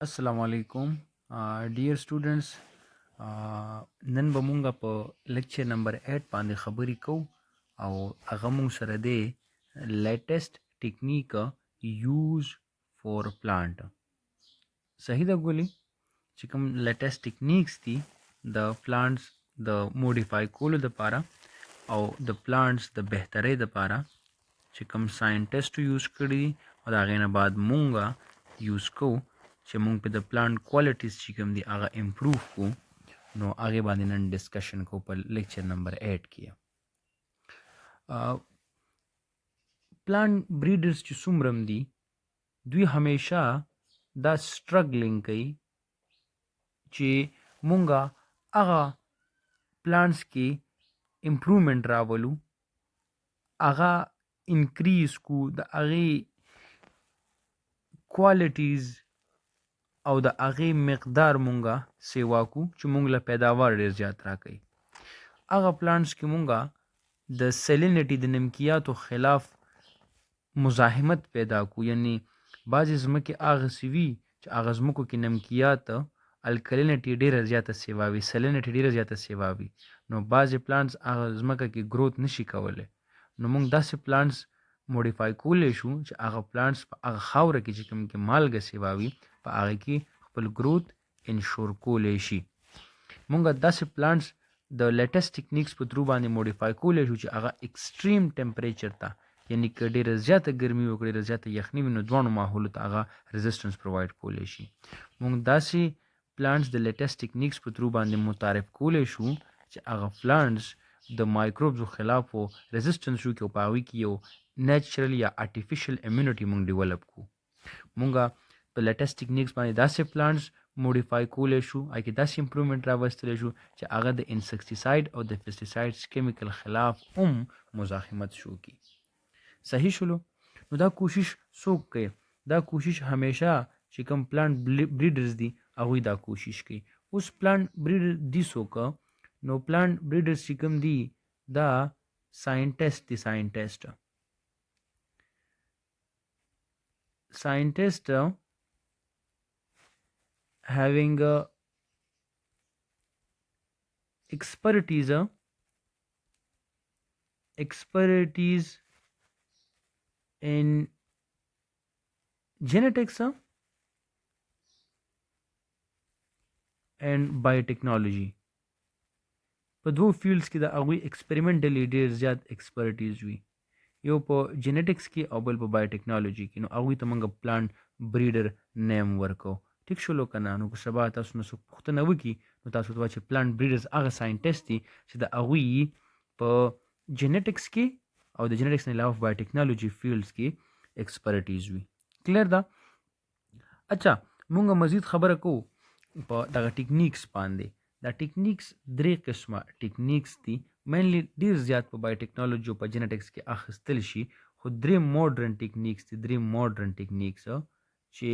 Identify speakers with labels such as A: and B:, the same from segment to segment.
A: السلام علیکم ډیر سټوډنټس نن به مونږ په لیکچر نمبر 8 باندې خبرې کوو او هغه مونږ سره دی لیټیسټ ټیکنیک یوز فور پلانټ. صحیح ده ګولي چې کوم لیټیسټ ټیکنیکس دي د پلانټس د موډیفای کولو لپاره او د پلانټس د بهترۍ لپاره چې کوم ساينټیسټ یوز کړي او دا غینه بعد مونږه یوز کوو چې مونږ په د پلانټ کوالټیز چې کوم دي هغه امپروو کو. نو هغه باندې نن ډسکشن کو په لیکچر نمبر 8 کې. پلانټ بریډرز چې څومره دي دوی همیشه دا سټرګلینګ کوي چې مونږه هغه پلانټس کې امپروومنت راولو، هغه انکریز کو، د هغه کوالټیز او د هغې مقدار مونږه سیوا کو چې مونږ له پیداوار ډیر زیات راکړي. هغه پلانټس کې مونږه د سیلینټي د نمکیاتو خلاف مزاحمت پیدا کو، یعنی بعضې ځمکې هغه سوي چې هغه ځمکو کې نمکیات الکلینټي ډیره زیاته سیوا وي، سیلینټي ډیره زیاته سیوا وي، نو بعضې پلانټس هغه ځمکه کې گروث نشي کولی. نو مونږ داسې پلانټس موډیفای کولی شو چې هغه پلانټس په هغه خاوره کې چې کوم کې مالګه سیوا وي په هغه کې خپل گروث انشور کولی شي. مونږ داسې پلانټس د لیټیسټ ټیکنیکس په ترو باندې موډیفای کولی شو چې هغه ایکسټریم ټمپریچر ته، یعنی که ډیره زیاته ګرمي وي، ډیره زیاته یخني وي، نو دواړو ماحولو ته هغه ریزسټنس پرووایډ کولی شي. مونږ داسې پلانټس د لیټیسټ ټیکنیکس په ترو باندې متعارف کولی شو چې هغه پلانټس د مایکروبزو خلاف ریزسټنس شو کې او په هغوی کې یو نیچرل یا آرټیفیشل امیونټي مونږ ډیولپ کو. مونږه په لیټیسټ ټیکنیکس باندې داسې پلانټس موډیفای کولی شو، هغې کې داسې امپروومنټ راوستلی شو چې هغه د انسیکټیساید او د پیسټیسایډز کیمیکل خلاف هم مزاحمت شو کی. صحیح شلو؟ نو دا کوشش څوک کوي؟ دا کوشش همیشه چې کوم پلانټ بریډرز دي هغوی دا کوشش کوي. اوس پلانټ بریډر دي څوک؟ نو پلانټ بریډرز چې کوم دي دا ساينټیسټ دي. ساينټیسټ having expertise in genetics and biotechnology. په دوه فیلډز کې د هغوی ایکسپریمنټلی ډیر زیات ایکسپرټیز وي، یو په جینیټکس کې او بل په بایوټیکنالوژي کې. نو هغوی ته موږ پلانټ بریډر نیم ورکو. ټیک شولو که نه؟ نو که سبا تاسو نه څوک پوښتنه وکړي نو تاسو ته وایي چې پلانټ بریډرز هغه ساینټیسټ دي چې د هغوی په جینیټکس کې او د جینیټکس نه علاوه بایوټیکنالوژي فیلډز کې ایکسپرټیز وي. کلیر ده؟ اچھا مونږ مزید خبره کوو په دغه ټیکنیکس باندې. دا ټیکنیکس درې قسمه ټیکنیکس دي، مینلی ډیر زیات په بایوټیکنالوژي او په جینیټکس کې اخیستل شي، خو درې موډرن ټیکنیکس دي. چې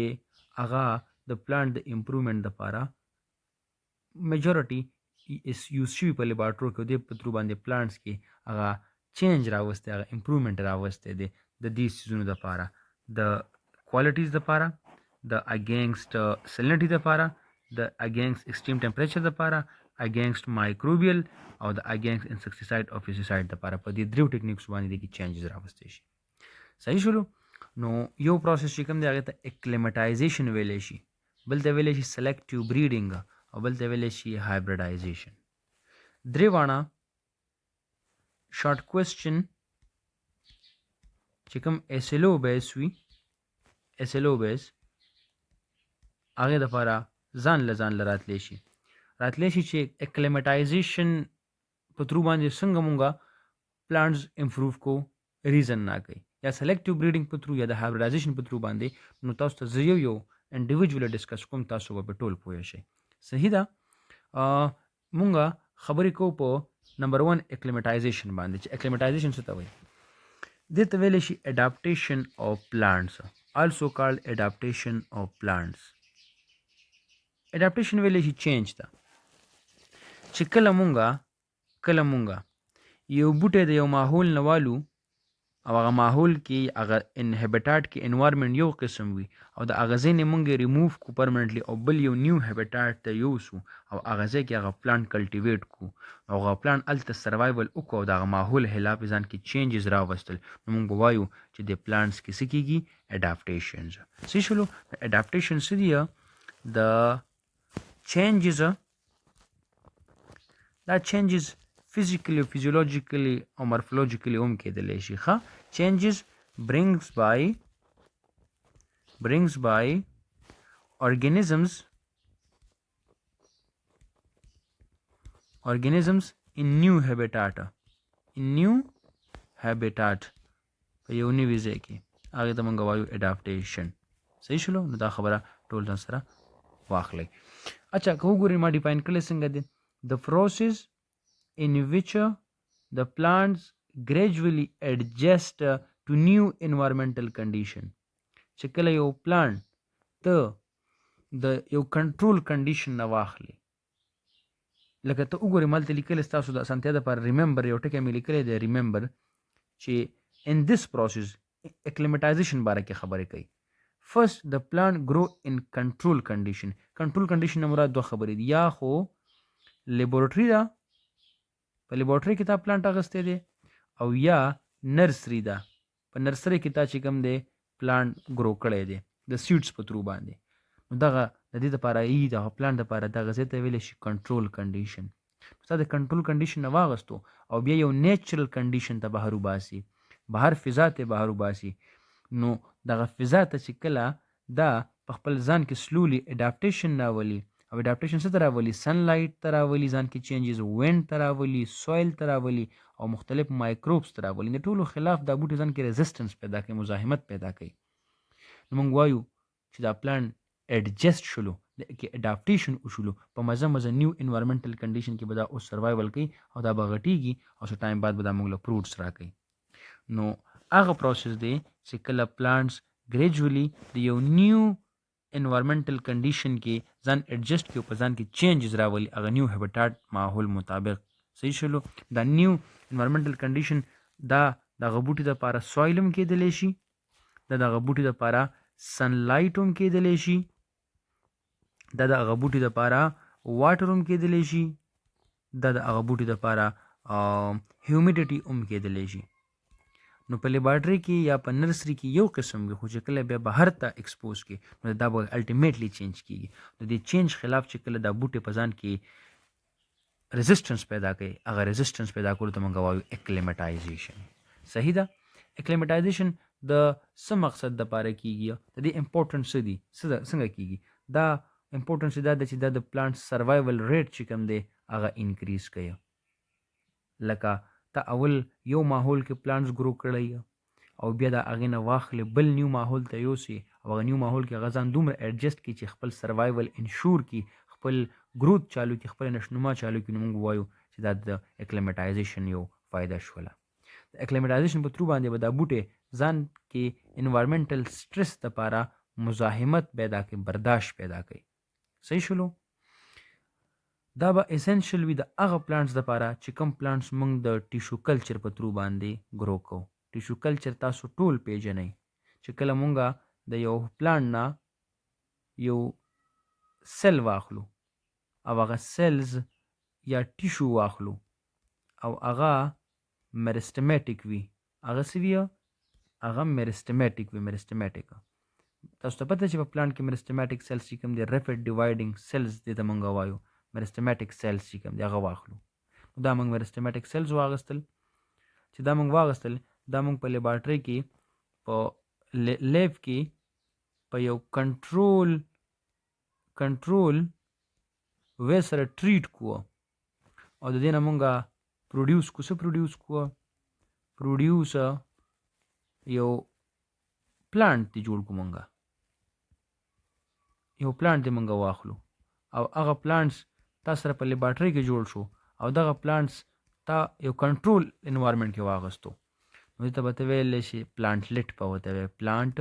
A: هغه د پلانټ د امپروومنټ لپاره میجورټي یوز شوي په لیبارټرو کې، د دې په ترو باندې پلانټس کې هغه چینج راوستی، هغه امپروومنټ راوستی دی د دې سیزونو لپاره، د کوالټیز لپاره، د اگینسټ سیلینټي لپاره، د اگینسټ ایکسټریم ټمپریچر لپاره، اگینسټ مایکروبیل او د اگینسټ انسیکټیساید او پیسټیساید لپاره. په دې دریو ټیکنیکس باندې د کې چینجز راوستی شي. صحیح شولو؟ نو یو پروسس چې کوم دی هغې ته اکلیمټایزیشن ویلی شي، بل ته ویلی شي سلیکټیو بریډینګ او بل ته ویلی شي هایبریډایزیشن. درې واړه شارټ کوېسچن چې کوم ایسلو بیس وي، ایسلو بیس هغې دپاره ځان له راتلی شي چې اکلیمټایزیشن په ترو باندې څنګه مونږه پلانټس امپروو کو، ریزن نه کوي، یا سلیکټیو بریډینګ په ترو یا د هایبریډایزیشن په ترو باندې. نو تاسو ته زه یو انډیویجولی ډسکس کوم، تاسو به په ټول پوه شئ. صحیح ده؟ مونږه خبرې کوو په نمبر 1 اکلیمټایزیشن باندې، چې اکلیمټایزیشن څه ته وایي؟ دې ته ویلی شي اډاپټیشن آف پلانټس، آلسو کالډ اډاپټیشن آف پلانټس. اډاپټیشن ویلی شي چینج ته، چې کله مونږه یو بوټی د یو ماحول نه والو او هغه ماحول کې هغه انهبیټاټ کې انوایرمنټ یو قسم وي او د هغه ځای نه مونږ ریموف کو پرمننټلی او بل یو نیو هبیټاټ ته یوسو او هغه ځای کې هغه پلانټ کلټیویټ کو او هغه پلانټ الته سروایول وکړو او د هغه ماحول خلاف ځان کې چینجز راوستل نو مونږ وایو چې د پلانټس کې څه کېږي اډاپټیشنز څه شلو اډاپټیشن څه دی د چینجز دا چینجز physically, physiologically او morphologically هم کېدلی شي ښه changes brings by organisms in new habitat په یو نوي ځای کې هغې ته موږ وایو اډاپټیشن صحیح شلو نو دا خبره ټول ځان سره واخلئ اچھا که وګورئ ما ډیفاین کړی څنګه دی the process in which the plants gradually adjust to new environmental condition چې کله یو پلانټ ته د یو کنټرول کنډیشن نه واخلي لکه ته وګورې مالته لیکلی ستاسو د اسانتیا دپاره ریممبر یو ټکی مې لیکلی دی ریممبر چې in this process acclimatization باره کې خبرې کوي first the plant grow in control condition نه مراد دوه خبرې دي یا خو لیبورټري ده په لیبورټري کې تا پلانټ اغستی دی او یا نرسري ده په نرسري کې تا چې کوم دی پلانټ ګرو کړی دی د سیډس په ترو باندې نو دغه د دې دپاره دغه پلانټ دپاره دغه ځای ته ویلی شي کنټرول کنډیشن ستا د کنټرول کنډیشن نه واغستو او بیا یو نیچرل کنډیشن ته بهر وباسي بهر فضا ته بهر وباسي نو دغه فضا ته چې کله دا په خپل ځان کې سلولي اډاپټیشن راولي او اډاپټیشن څه ته راولي سن لایټ ته راولي ځان کې چینجز وینډ ته راولي سویل ته راولي او مختلف مایکروبس ته راولي د ټولو خلاف دا بوټي ځان کې ریزسټنس پیدا کوي مزاحمت پیدا کوي نو موږ وایو چې دا پلان اډجسټ شلو کې اډاپټیشن وشلو په مزه نیو انوایرمنټل کنډیشن کې به دا اوس سروایول کوي او دا به غټیږي او څه ټایم بعد به دا موږ له فروټس راکوي نو هغه پروسس دی چې کله پلانټس ګریجولي د یو نیو انوایرمنټل کنډیشن کې ځان اډجسټ کړي او په ځان کې چینجز راولي هغه نیو هیبیټاټ ماحول مطابق صحیح شلو دا نیو انوایرمنټل کنډیشن دا دغه بوټي دپاره سویل هم کېدلی شي دا دغه بوټي دپاره سن لایټ هم کېدلی شي دا د هغه بوټي دپاره واټر هم کېدلی شي دا د هغه بوټي دپاره هیومیډیټي هم کېدلی شي نو په لیبارټري کې یا په نرسري کې یو قسم وي خو چې کله بیا بهر ته ایکسپوز کې نو دا به الټیمیټلی چینج کېږي نو د چینج خلاف چې کله دا بوټي په ځان کې ریزسټنس پیدا کوي هغه ریزسټنس پیدا کولو ته موږ وایو اکلیمټایزیشن صحیح ده اکلیمټایزیشن د څه مقصد دپاره کېږي د دې امپورټنټ څه دي څنګه کېږي دا امپورټنټ دا ده چې دا د پلانټ سروایول ریټ چې کوم دی هغه انکریز کوي لکه ته اول یو ماحول کې پلانټس ګرو کړی او بیا د هغې نه واخلې بل نیو ماحول ته یوسې او هغه نیو ماحول کې هغه ځان دومره ایډجسټ کړي چې خپل سروایول انشور کړي خپل گروث چالو کړي خپل نشنما چالو کړي نو موږ وایو چې دا د اکلیمټایزیشن یو فایده شوله د اکلیمټایزیشن په ترو باندې به دا بوټی ځان کې انوایرمنټل سټرس دپاره مزاحمت پیدا کوي برداشت پیدا کوي صحیح شلو دا به اسنشل وي د هغه پلانټس دپاره چې کوم پلانټس موږ د ټیشو کلچر په ترو باندې ګرو کوو ټیشو کلچر تاسو ټول پیژنئ چې کله مونږ د یو پلانټ نه یو سیل واخلو او هغه سیلز یا ټیشو واخلو او هغه میرستمیټیک وي هغه څه وي هغه میرستمیټیک وي میرستمیټیک تاسو ته پته چې په پلانټ کې میرستمیټیک سیلز چې کوم دي ریپډ ډیوایډینګ سیلز دې ته مونږ وایو میرستمیټیک سیلز چې کوم دي هغه واخلو دا مونږ میرستمیټیک سیلز واغستل چې دا مونږ واغستل دا مونږ په لیبارټري کې په لیب کې په یو کنټرول وې سره ټریټ کوو او د دې نه مونږه پروډیوس یو پلانټ دی جوړ کو مونږه یو پلانټ دی مونږه واخلو او هغه پلانټس تا سره په لیبارټري کې جوړ شو او دغه پلانټس تا یو کنټرول انوایرمنټ کې واغستو نو دې ته به ته ویلی شي پلانټ لیټ به ورته وایي پلانټ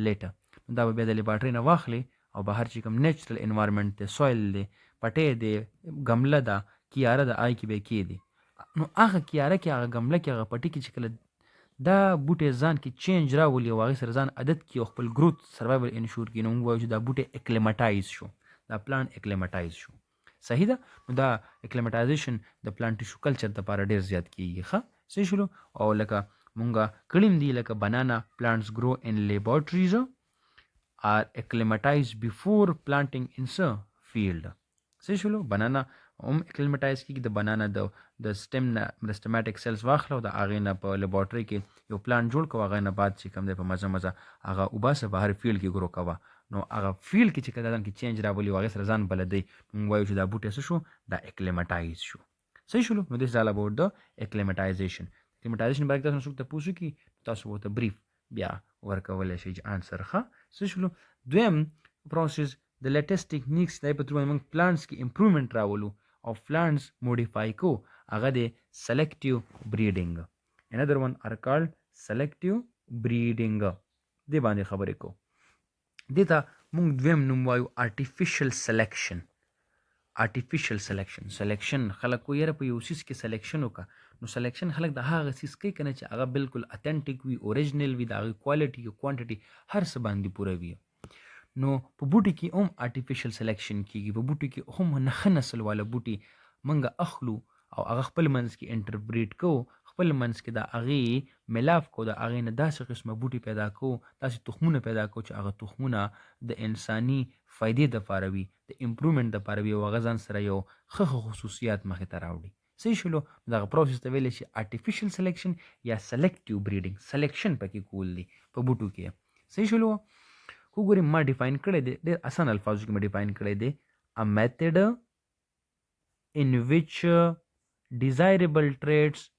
A: لیټ دا به بیا د لیبارټري نه واخلي او بهر چې کوم نیچرل انوایرمنټ دی سویل دی پټی دی ګمله ده کیاره ده آی کې به یې کښېږدي نو هغه کیاره کې هغه ګمله کې هغه پټي کې چې کله دا بوټی ځان کې چینج راولي او هغې سره ځان عادت کړي او خپل گروث سروایول انشور کړي، نو موږ وایو چې دا بوټی اکلیمټایز شو، دا پلانټ اکلیمټایز شو. صحیح ده. نو دا اکلیمټایزیشن د پلانټ ټیشو کلچر دپاره ډېر زیات کیږي. ښه صحیح شولو. او لکه مونږه کړیم دي لکه بنانا plants grow in laboratories are acclimatized before planting in a field. صحیح شولو. بنانا هم اکلیمټایز کیږي. د بنانا د سټم نه د سټماټیک سیلز واخلو، د هغې نه په لیبارټري کې یو پلانټ جوړ کوه، هغې نه بعد چې کوم دی په مزه هغه وباسه بهر فیلډ کې ګرو کوه. نو هغه فیلډ کې چې کله ځان کې چینج راولي او هغې سره ځان بلدوي، موږ وایو چې دا بوټی څه شو، دا اکلیمټایز شو. صحیح شولو. نو دس آل اباؤټ د اکلیمټایزیشن. اکلیمټایزیشن باره کې تاسو څوک تپوس وکړي تاسو ورته بریف بیا ورکولی شئ آنسر. ښه صحیح شولو. دویم پروسس د لیټسټ ټیکنیکس دی په تر باندې موږ پلانټس کې امپروومنټ راولو او پلانټس موډیفای کو، هغه دی سلیکټیو بریډینګ. another one are called selective breeding. دې باندې خبرې کو. دې ته موږ دویم نوم وایو artificial selection. artificial selection. سلیکشن خلک وایي یاره په یو څیز کې سلیکشن وکړه، نو سلیکشن خلک د هغه څیز کوي که نه چې هغه بالکل اتنټیک وي، اوریجنل وي، د هغې کوالټي او کوانټټي هر څه باندې پوره وي. نو په بوټي کې هم آرټیفیشل سلیکشن کیږي. په بوټي کې هم ښه نسل والا بوټي موږ اخلو او هغه خپل منځ کې انټربریډ کوو، خپل منځ کې د هغې ملاف کوو، د هغې نه داسې قسمه بوټي پیدا کوو، داسې تخمونه پیدا کوو چې هغه تخمونه د انساني فایدې دپاره وي، د امپروومنټ دپاره وي او هغه ځان سره یو ښه خصوصیات مخې ته راوړي. صحیح شولو. دغه پروسس ته ویلی شي آرټیفیشل سلیکشن یا سلیکټیو بریډینګ. سلیکشن پکې کول دی په بوټو کې. صحیح شولو. کو ګورې ما ډیفاین کړی دی، ډېر اسان الفاظو کې ما ډیفاین کړی دی. a method in which desirable traits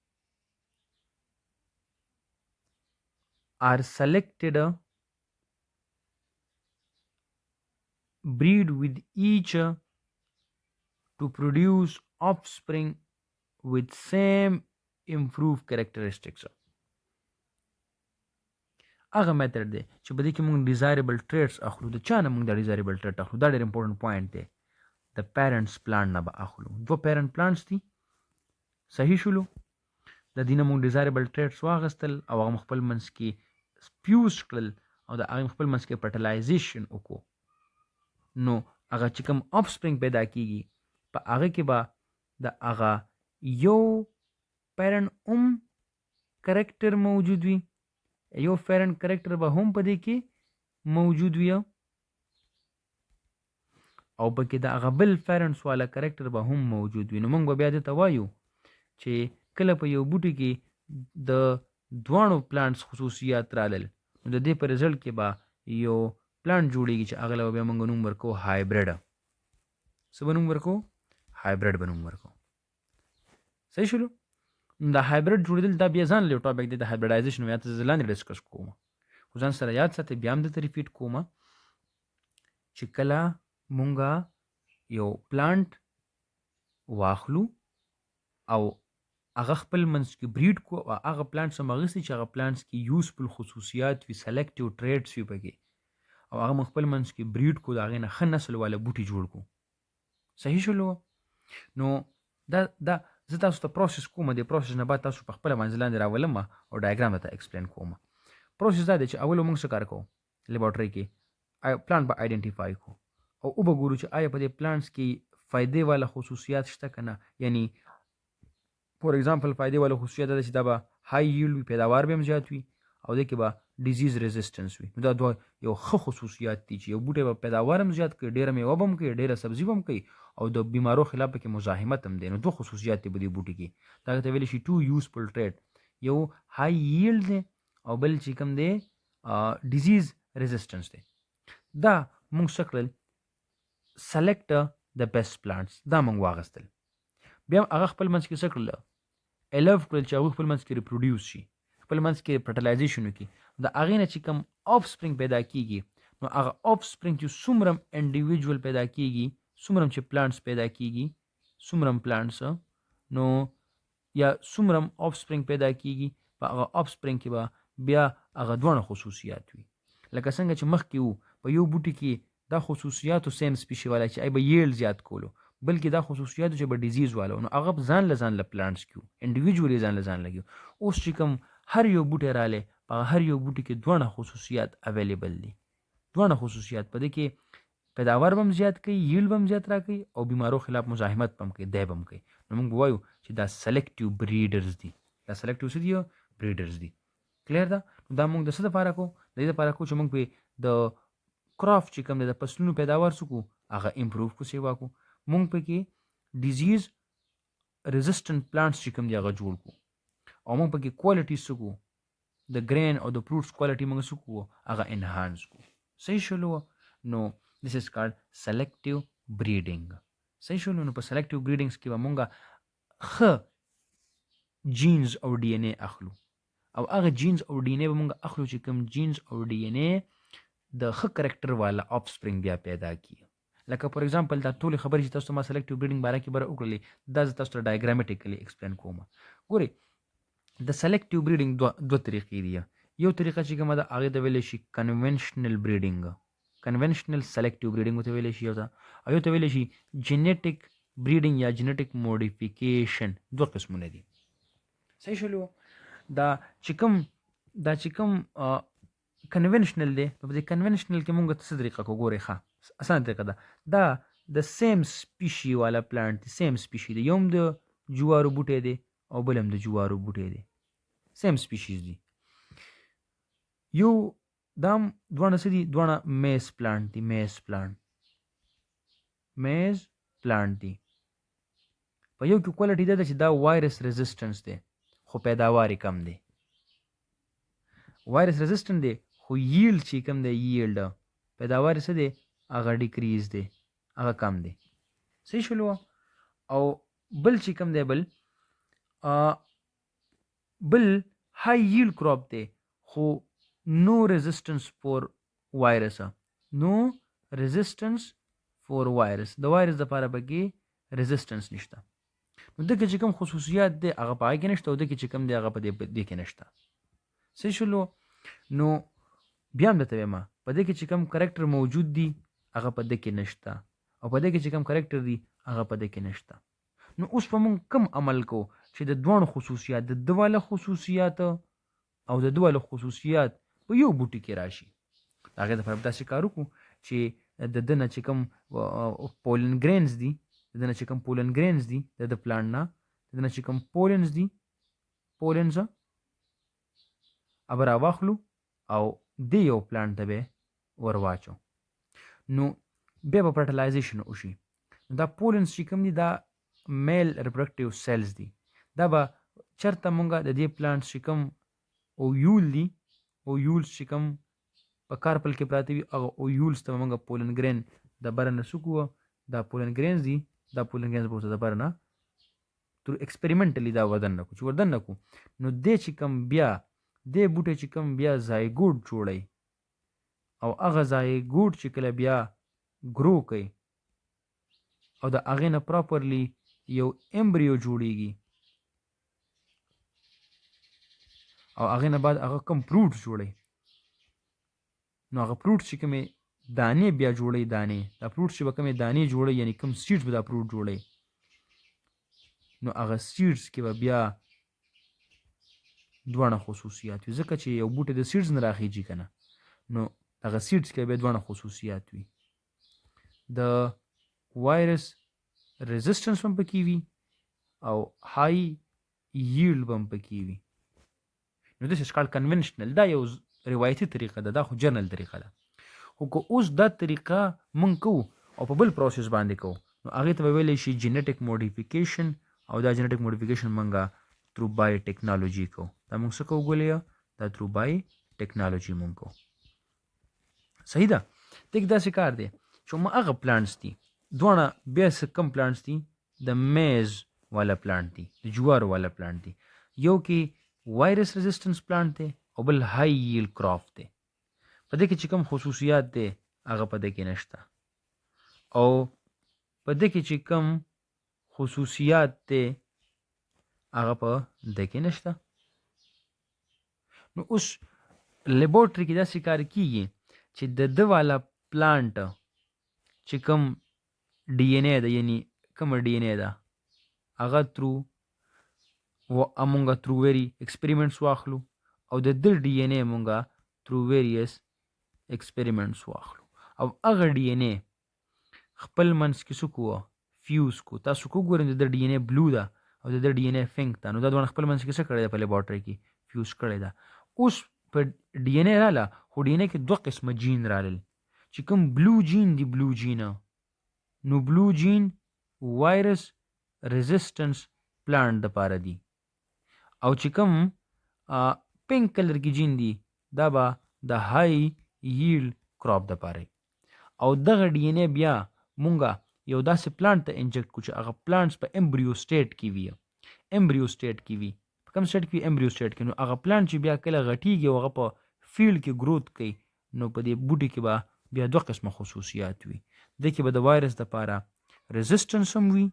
A: are selected, breed with each to produce offspring with same improved characteristics. هغه میتھډ دی چې په دې کې موږ ډیزایربل ټریټس اخلو. د چا نه موږ دا ډیزایربل ټریټ اخلو؟ دا ډېر امپورټنټ پوینټ دی. د پیرنټس پلانټ نه به اخلو. دوه پیرنټ پلانټس دي. صحیح شولو. د دې نه موږ ډیزایربل ټریټس واخیستل او هغه خپل منځ کې سپیوز کړل او د هغې خپل منځ کې فرټیلایزیشن وکړو. نو هغه چې کوم اف سپرینګ پیدا کیږي په هغه کې به د هغه یو پیرنټ هم کرکټر موجود وي، یو پیرنټ کرکټر به هم په دې کې موجود وي او پکې د هغه بل پیرنټس والا کرکټر به هم موجود وي. نو موږ به بیا دې ته وایو چې کله په یو بوټي کې د دواړو پلانټس خصوصیات رالل، نو د دې په رزلټ کې به یو پلانټ جوړیږي چې هغه له بیا موږ نوم ورکو هایبریډ. څه به نوم ورکو؟ هایبریډ به نوم ورکو. صحیح شولو. د هایبریډ جوړېدل دا بیا ځان له یو ټاپک دی، د هایبریډایزیشن یا ته زه لاندې ډسکس کوم، خو ځان سره یاد ساتئ، بیا هم درته ریپیټ کوم چې کله مونږه یو پلانټ واخلو او هغه خپل منځ کې بریډ کو او هغه پلانټس هم اخیستي چې هغه پلانټس کې یوزفل خصوصیات وي، سلیکټیو ټریټس وي پکې، او هغه موږ خپل منځ کې بریډ کو، د هغې نه ښه نسل والا بوټي جوړ کو. صحیح شولو. نو دا زه تاسو ته پروسس کوم، د پروسس نه بعد تاسو په خپله منځ لاندې راولم او ډایګرام درته ایکسپلین کوم. پروسس دا دی چې اول موږ څه کار کوو لیبارټري کې، پلانټ به آیډنټیفای کوو او وبه ګورو چې آیا په دې پلانټس کې فایدې والا خصوصیات شته که نه. یعنی فور ایگزامپل فایدې والا خصوصیات دا چې دا به های ییلډ وي، پیداوار به هم زیات وي او دې کې به ډیزیز ریزسټنس وي. نو دا دوه یو ښه خصوصیات دي چې یو بوټی به پیداوار هم زیات کوي، ډېره میوه به هم کوي، ډېره سبزي به هم کوي او د بیمارو خلاف پکې مزاحمت هم دی. نو دوه خصوصیات دي په دې بوټي کې. دا ته ویلی شي ټو یوزفل ټریټ، یو های ییلډ دی او بل چې کوم دی ډیزیز ریزسټنس دی. دا موږ څه کړل؟ سلیکټ د بیسټ پلانټس، دا موږ واخیستل. بیا هغه خپل منځ کې څه کړل؟ الف کړل چې هغوی خپل منځ کې ریپروډیوس شي، خپل منځ کې فرټیلایزیشن وکړي. د هغې نه چې کوم آف سپرینګ پیدا کیږي، نو هغه آف سپرینګ چې څومره انډیویجول پیدا کیږي، څومره چې پلانټس پیدا کیږي، څومره پلانټس نو یا څومره آف سپرینګ پیدا کیږي، په هغه آف سپرینګ کې به بیا هغه دواړه خصوصیات وي. لکه څنګه چې مخکې وو په یو بوټي کې دا خصوصیاتو سیم سپیشي والا چې ای به ییلډ زیات کولو، بلکې دا خصوصیاتو چې به ډیزیز والا، نو هغه ځان له پلانټس کې وو، انډیویجولي ځان له لګي. اوس چې کوم هر یو بوټی رالی په هر یو بوټي کې دوه خصوصیات اویلیبل دي. دوه خصوصیات په دې کې پیداوار به هم زیات کوي، ییلډ به هم زیات راکوي او بیمارو خلاف مزاحمت به هم کوي، دی به هم کوي. نو موږ به وایو چې دا سلیکټیو بریډرز دي. دا سلیکټیو څه دي؟ بریډرز دي. کلیر ده؟ نو دا موږ د څه دپاره کوو؟ د دې دپاره کوو چې موږ پې د کراپ چې کوم دی د فصلونو پیداوار څه کوو؟ هغه امپروف کو سیوا کو. موږ پکې ډیزیز ریزسټنټ پلانټس چې کوم دی هغه جوړ کو او موږ پکې کوالټي څه کو؟ د ګرین او د فروټس کوالټي موږ څه کو؟ هغه انهانس کو. صحیح شولو؟ نو this is called selective breeding. صحیح شولو؟ نو په selective breedings کې به مونږه ښه جینز او ډي ان اے اخلو او هغه جینز او ډي ان اے به مونږ اخلو چې کوم جینز او ډي ان اے د ښه کرکټر والا اپ سپرینګ بیا پیدا کی. لکه فور ایگزامپل دا ټولې خبرې چې تاسو ما selective breeding باره کې بره وکړلې دا زه تاسو ته ډایګرامټیکلی ایکسپلین کوم. ګورئ د selective breeding دوه طریقې دي. یو طریقه چې کومه ده هغې ته ویلی شي conventional breeding. کنونشنل سلیکټیو بریډینګ ته ویلی شي او یو ته ویلی شي جینیټیک بریډینګ یا جینیټیک موډیفیکیشن. دوه قسمونه دي. صحیح شولو؟ دا چې کوم کنونشنل دی نو په دې کنونشنل کې مونږ څه طریقه کو؟ ګورئ ښه اسانه طریقه ده. دا د سیم سپیشي والا پلانټ دی. سیم سپیشي دی. یو هم د جوارو بوټی دی او بل هم د جوارو بوټی دی. سیم سپیشیز دی. یو دا هم دواړه څه دي؟ دواړه میز پلانټ دي. میز پلانټ دي. په یو کې کوالټي دا ده چې دا وایرس ریزسټنس دی خو پیداوار یې کم دی. وایرس ریزسټنت دی خو ییلډ چې کم دی، ییلډ پیداوار څه دی؟ هغه ډیکریز دی، هغه کم دی. صحیح شولو؟ او بل چې کم دی بل های ییلډ کراپ دی خو no resistance for virus. no resistance for virus. د وایرس دپاره پکې resistance نشته. نو دغه چې کوم خصوصیات دی هغه په هغې کې نشته او دغه چې کوم دی هغه په دې کې نشته. صحیح شولو؟ نو بیا هم درته وایم په دې کې چې کوم کرکټر موجود دي هغه په دې کې نشته او په دې کې چې کوم کرکټر دي هغه په دې کې نشته. نو اوس په موږ کوم عمل کو چې د دوه خصوصیات د دواله خصوصیات او د دواله خصوصیات په یو بوټي کې راشي. هغې دپاره به داسې کار وکړو چې د ده نه چې کوم پولن ګرینز دي د ده نه چې کوم پولن ګرینز دي د پلانټ نه د ده نه چې کوم پولنز دي پولنز به راواخلو او دې یو پلانټ ته به ور واچو. نو بیا به فرټیلایزیشن وشي. دا پولنز چې کوم دي دا میل ریپروډکټیو سیلز دي. دا به چېرته مونږه د دې پلانټ چې کوم اویول دي اویولز چې کوم په کارپل کې پراته وي هغه اویولز ته موږ پولن ګرین د بره نه څه کوو؟ دا پولن ګرینز دي. دا پولن ګرینز به ورته د بره نه تر ایکسپریمنټلی دا وردن نه کړو. چې وردن نه کړو نو دې چې کوم بیا دې بوټی چې کوم بیا زایګوډ جوړوي او هغه زایګوډ چې کله بیا ګرو کوي او د هغې نه پراپرلی یو امبریو جوړیږي او هغې نه بعد هغه کوم فروټس جوړوي نو هغه فروټس چې کومې دانې بیا جوړوي دانې دا فروټس چې به کومې دانې جوړوي یعنی کوم سیډز به دا فروټ جوړوي نو هغه سیډز کې به بیا دوه خصوصیات وي ځکه چې یو بوټی د سیډز نه راخیږي که نه نو هغه سیډز کې بیا دوه خصوصیات وي. د وایرس ریزسټنس هم پکې وي او های ییلډ به هم پکې وي. نو دس از کالډ کنونشنل. دا یو روایتي طریقه ده، دا خو جرنل طریقه ده. خو که اوس دا طریقه مونږ کوو او په بل پروسس باندې کوو نو هغې ته به ویلی شي جینیټیک موډیفیکیشن او دا جینیټیک موډیفیکیشن مونږه ترو بای ټیکنالوژي کوو. دا مونږ څه کوو ګولیا؟ دا ترو بای ټیکنالوژي مونږ کوو. صحیح ده؟ دیک داسې کار دی چې ما هغه پلانټس دي دواړه بیا څه کم پلانټس دي د میز والا پلانټ دي د جوارو والا پلانټ دي. یو کې وایرس ریزسټنس پلانټ دی او بل های ییلډ کراپ دی. په دې کې چې کوم خصوصیات دی هغه په دې کې نشته او په دې کې چې کوم خصوصیات دی هغه په دې کې نشته. نو اوس لیبورټري کې داسې کار کیږي چې د ده والا پلانټ چې کوم ډي ان اے ده یعنی کومه ډي ان اے ده هغه ترو مونږه ترو ویري ایکسپریمنټس واخلو او د ده ډي ان اے مونږه تھرو ویریس ایکسپریمنټس واخلو او هغه ډي ان اے خپل منځ کې څه کوو فیوز کو تاسو کو ګورئ د ډي ان اے بلو ده او د ډي ان اے پینک ده نو دا دواړه خپل منځ کې څه کړی ده په لیبارټري کې فیوز کړی ده اوس په ډي ان اے رااله خو ډي ان اے کې دوه قسمه جین رالل چې کوم بلو جین دی بلو جین نو بلو جین وایرس ریزिस्टنس پلانټ د پاره دی او چې کوم پینک کلر کې جین دی دا به د های ییلډ کراپ د پاره او دغه ډي ان اے بیا مونږه یو داسې پلانټ ته انجکټ کو چې هغه پلانټس په امبریو سټیټ کې وي امبریو سټیټ کې وي په کوم سټیټ کې امبریو سټیټ کې نو هغه پلانټ چې بیا کله غټیږي او هغه په فیلډ کې گروث کوي نو په دې بوټي کې به بیا دوه قسمه خصوصیات وي د کې به د وایرس د پاره ریزिस्टنس هم وي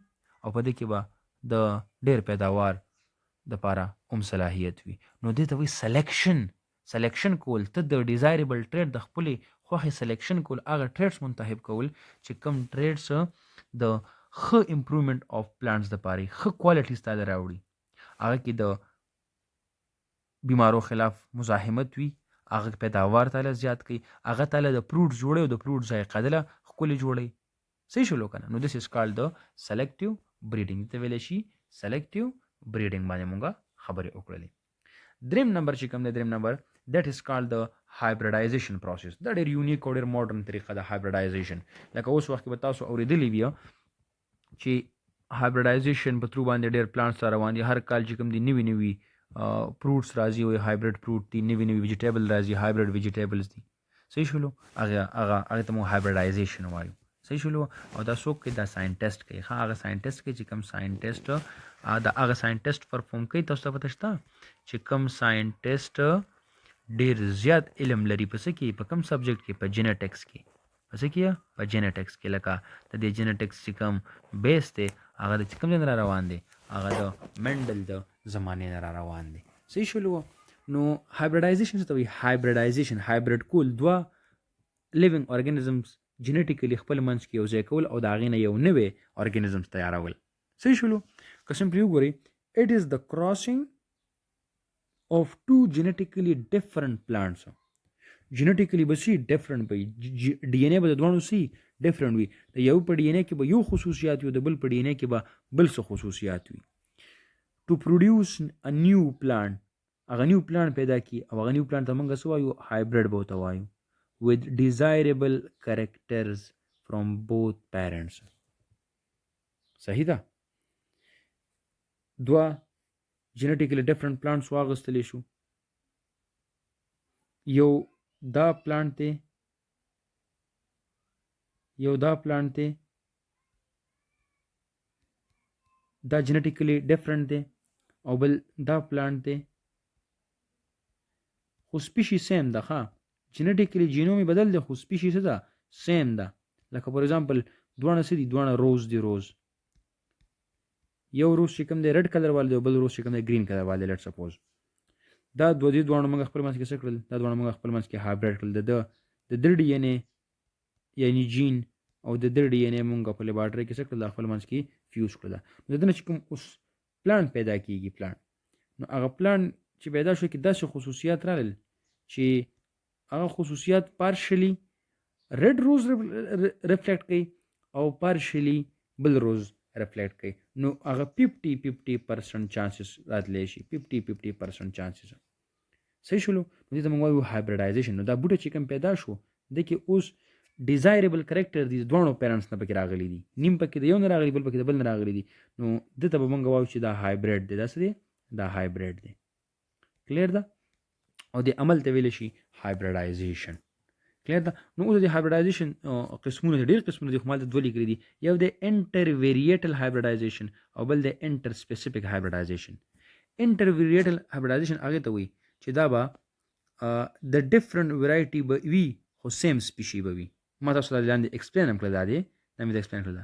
A: او په دې کې به د ډېر پیداوار د پاره هم صلاحیت وي نو دې ته وایي سلیکشن کول ته د ډیزایربل ټریډ د خپلې خوښې سلیکشن کول هغه ټریډس منتخب کول چې کم ټریډس د ښه امپروومنټ اف پلانټس د پاره ښه کوالټي ستاله راوړي هغه کې د بیمارو خلاف مزاحمت وي هغه پیداوار تعالی زیات کوي هغه تعالی د فروټ جوړي او د فروټ ذایقه دله ښکلې جوړي صحیح شلو کنه نو دس از کالد د سلیکټیو بریډینګ ته ویل شي سلیکټیو بریډینګ باندې مونږه خبرې وکړلې دریم نمبر چې کوم دی دریم نمبر that is called the hybridization process دا ډېر یونیک او ډېر ماډرن طریقه ده hybridization لکه اوس وخت کې به تاسو اورېدلی وي چې hybridization په ترو باندې ډېر پلانټس را روان دي هر کال چې کوم دي نوي فروټس راځي او هایبرید فروټ دي نوي ویجیټیبل راځي هایبرید ویجیټیبلز دي صحیح شلو هغه ته مو hybridization وایو صحیح شلو او دا څوک کوي دا ساينټیسټ کوي هغه ساينټیسټ کوي چې کوم ساينټیسټ دا هغه ساينټیسټ پرفورم کوي تاسو ته پته شته چې کوم ساينټیسټ ډیر زیات علم لري پس کې په کوم سبجیکټ کې په جینټکس کې پس کې په جینټکس کې لکه د دې جینټکس چې کوم بیس دی هغه د کوم ځای نه روان دی هغه د منډل د زمانه نه روان دی صحیح شلو نو هایبریډایزیشن څه ته وایي هایبریډایزیشن هایبرید کول دوه لیوینګ ارګانیزمز جینټیکلی خپل منځ کې یو ځای کول او د هغې نه یو نوی ارګانیزمز تیارول صحیح شلو که سمپلی وګورئ اټ از د کراسینګ of two genetically different plants genetically به سي different وي ډي ان اے به د دوانو سي different وي د یو په ډي ان اے کې به یو خصوصیات وي د بل په ډي ان اے کې به بل څه خصوصیات وي to produce a new plant هغه نیو پلانټ پیدا کی او هغه نیو پلانټ ته موږ څه وایو هایبرید به ورته وایو with desirable characters from both parents صحیح ده دوه genetically different plants واغستلی شو یو دا پلانټ دی دا genetically different دی او بل دا پلانټ دی خو سپیشي سیم ده ښه genetically جینوم بدل دی خو سپیشي څه ده سیم ده لکه فور ایگزامپل دواړه څه دي دواړه روز دی روز یو روز چې کوم دی ریډ کلر والا دی او بل روز چې کوم دی گرین کلر والا دی لیټ سپوز دا دواړه موږ خپل منځ کې څه کړل دا دواړه موږ خپل منځ کې هایبرید کړل د ډي ان اے یعنی جین او د ډي ان اے موږ په لیبارټري کې څه کړل خپل منځ کې فیوز کړل نو دنه چې کوم اوس پلانټ پیدا کیږي پلانټ نو هغه پلانټ چې پیدا شو کې داسې خصوصیات رالل چې هغه خصوصیات پارشلی ریډ روز ریفلیکټ کوي او پارشلی بل روز ریفلیکټ کوي نو هغه 50% چانسز راتلی شي 50% چانسز صحیح شلو نو دې ته موږ وایو هایبریډایزیشن نو دا بوټه چې کوم پیدا شو د کې اوس ډیزایربل کریکټر دي دوه پیرنټس نه پکې راغلي دي نیم پکې د یو نه راغلي بل پکې د بل نه راغلي دي نو دته به موږ وایو چې دا هایبرید دی دا څه دی دا هایبرید دی کلیر ده او د عمل ته ویل شي هایبریډایزیشن کلیر ده نو اوس د هایبریډایزیشن قسمونه ډېر قسمونه دي خو مالته دوه لیکلي دي یو د انټر ویریټل هایبریډایزیشن او بل د انټر سپیسیفیک هایبریډایزیشن انټر ویریټل هایبریډایزیشن هغه ته وایي چې دا به د ډیفرنٹ ورایټي به وي خو سیم سپیشي به وي ما تاسو ته لاندې ایکسپلین هم کړل دا دی دا مې ایکسپلین کړل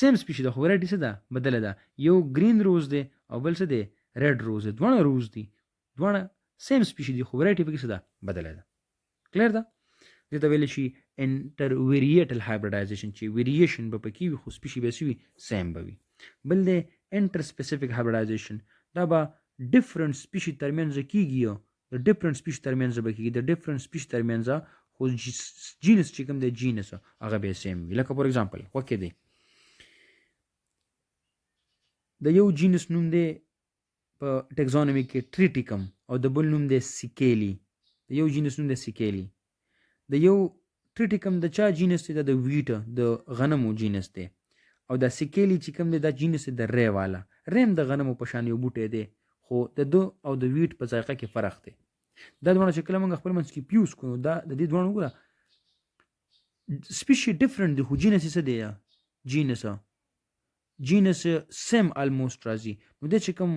A: سیم سپیشي د خو ورایټي څه ده بدله ده یو گرین روز دی او بل څه دی ریډ روز دی دوه روز دي دوه سیم سپیشي دي خو ورایټي پکې څه ده بدله ده کلیر ده دې ته ویل شي انټر ویریټل هایبریډایزیشن چې ویریشن به پکې وي خو سپیشي به وي سیم به وي بل دی انټر سپیسیفیک هایبریډایزیشن دا به ډیفرنٹ سپیشي ترمنځ کیږي د ډیفرنٹ سپیش ترمنځ به کېږي د ډیفرنٹ سپیش ترمنځ خو جینس چې کوم دی جینس هغه به سیم وي لکه فور ایگزامپل وکې دی د یو جینس نوم دی په ټیکزانومي کې ټریټیکم او د بل نوم دی سیکیلی د یو جینس نوم دی سیکیلی د یو ټریټیکم د چا جینس دی د ویټ د غنمو جینس دی او دا سیکیلی چې کوم دی دا جینس دی د ری والا ریم د غنمو په شان یو بوټی دی خو د دو او د ویټ په ذایقه کې فرق دی دا دواړه چې کله موږ خپل منځ کې پیوز کړو دا د دې دواړو وګوره سپیشي ډیفرنٹ دی خو جینس یې څه دی جینس سیم الموست راځي نو د چې کوم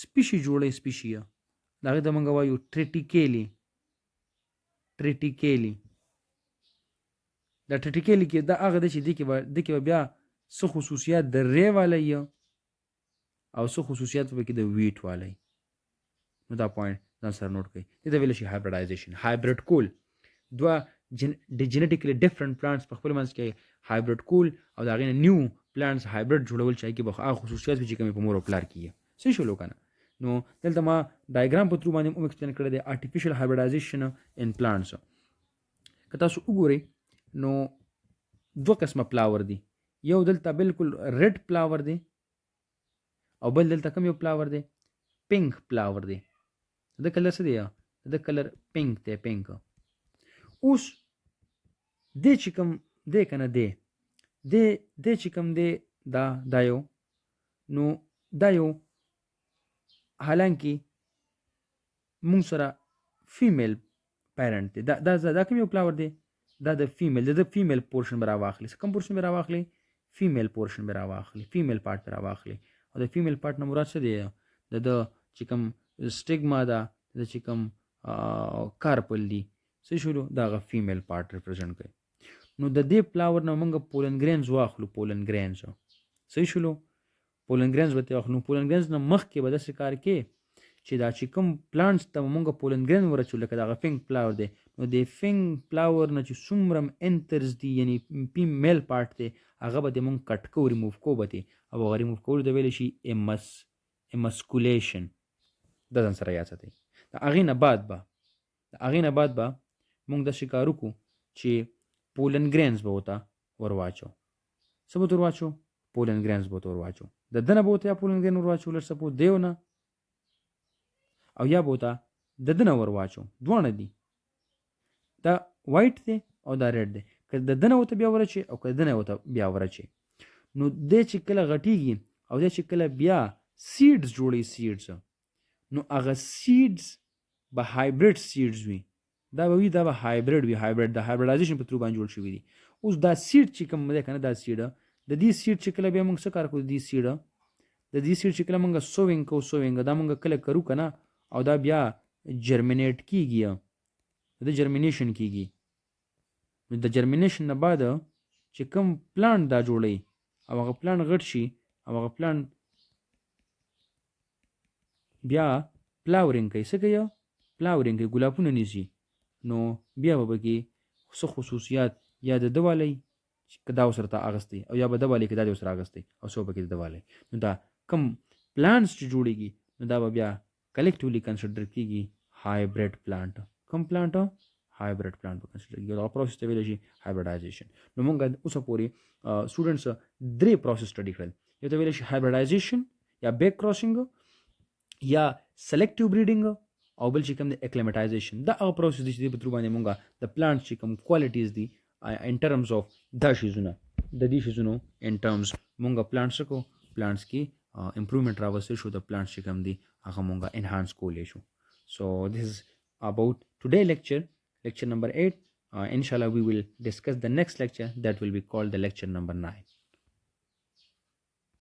A: سپیشي جوړی سپیشي دا هغه د موږ وایو ټریټیکیلی دا ټریټیکیلی کې دا هغه دی چې دې کې بیا څه خصوصیات د ری والی او څه خصوصیات پکې د ویټ والی نو دا پوینټ ځان سره نوٹ کړئ دې ته ویلی شي هایبریډایزیشن هایبریډ کول دوه جینیټیکلی ډیفرنٹ پلانټس په خپل منځ کې هایبریډ کول او د هغې نه نیو پلانټس هایبریډ جوړول چې هغې کې به هغه خصوصیات وي چې کومې په مور او پلار کې صحیح شولو که نه نو دلته ما ډایګرام په ترو باندې هم ایکسپلین کړی دی آرټیفیشل هایبریډایزیشن ان پلانټس که تاسو وګورئ نو دوه قسمه پلاور دي یو دلته بالکل ریډ پلاور دی او بل دلته کوم یو پلاور دی پینک پلاور دی د کلر څه دی د کلر پینک دی پینک اوس دې چې کوم دی که نه دی دې چې کوم دی دا یو نو دا یو حالانکه مونږ سره فیمیل پیرنټ دی دا کوم یو پلاور دی دا د فیمیل د فیمیل پورشن به راواخلي کوم پورشن به راواخلي فیمیل پورشن به راواخلي فیمیل پارټ به راواخلي او د فیمیل پارټ نه مراد څه دی د چې کوم سټیګما ده د چې کوم کارپل دی څه شولو دا هغه فیمیل پارټ ریپرزینټ کوي نو د دې پلاور نه موږ پولن ګرینز واخلو پولن ګرینز صحیح شولو پولن ګرینز به ته واخلو پولن ګرینز نه مخکې به داسې کار کې چې دا چې کوم پلانټس ته موږ پولن ګرین ورچو لکه دغه فینګ پلاور دی نو د فینګ پلاور نه چې څومره انترز دي یعنی فیمیل پارټ دی هغه به د موږ کټ کو ریموف کو به دی او هغه ریموف کول د ویلی شي ایمسکولیشن دا ځان سره یاد ساتئ د هغې نه بعد به موږ داسې کار وکړو چې پولن ګرینز به ورته ورواچو څه به ورته ورواچو پولن ګرینز به ورته ورواچو د ده نه به ورته یا پولن ګرین ورواچو لږ سپوز دیو نه او یا به ورته د ده نه ورواچو دواړه دي دا وایټ دی او دا ریډ دی که د ده نه ورته بیا ورچې او که د ده نه ورته بیا ورچې نو دی چې کله غټیږي او دی چې کله بیا سیډز جوړوي سیډز نو هغه سیډز به هایبریډ سیډز وي دا به هایبریډ وي هایبریډ د هایبریډایزیشن په ترو باندې جوړ شوي دي اوس دا سیډ چې کوم دی که نه دا سیډ د دې سیډ چې کله بیا موږ څه کار کوو د دې سیډ چې کله موږ سوینګ کوو دا موږ کله کرو که نه او دا بیا جرمینیټ کیږي د جرمینیشن کیږي نو د جرمینیشن نه بعد چې کوم پلانټ دا جوړوي او هغه پلانټ غټ شي او هغه پلانټ بیا پلاورینګ کوي څه کوي پلاورینګ کوي ګلابونه نیسي نو بیا به پکې څه خصوصیات یا د ده والی که دا ورسره ته اغستی او یا به ده والی که دا دې ورسره اغستی او څو پکې د ده والی نو دا کم پلانټس چې جوړېږي نو دا به بیا کلیکټیولی کنسیډر کیږي هایبریډ پلانټ کوم پلانټ هایبریډ پلانټ به کنسیډر کیږي دا پروسس ته ویلی شي هایبریډایزیشن نو موږ اوسه پورې سټوډنټس درې پروسس سټډي کړل یو ته ویلی شي هایبریډایزیشن یا بیک کراسینګ یا سلیکټیو بریډینګ او بل چې کوم د اکلیمټایزیشن دا هغه پروسس دی چې په ترو باندې موږ د پلانټ چې کوم کوالټیز دي ان ټرمز اف دا شیزونه د دې شیزونو ان ټرمز موږ پلانټس کو پلانټس کې امپروومنٹ راوستل شو د پلانټس چې کوم دي هغه موږ انهانس کولی شو so this is about today lecture number 8 inshallah we will discuss the next lecture that will be called the lecture number 9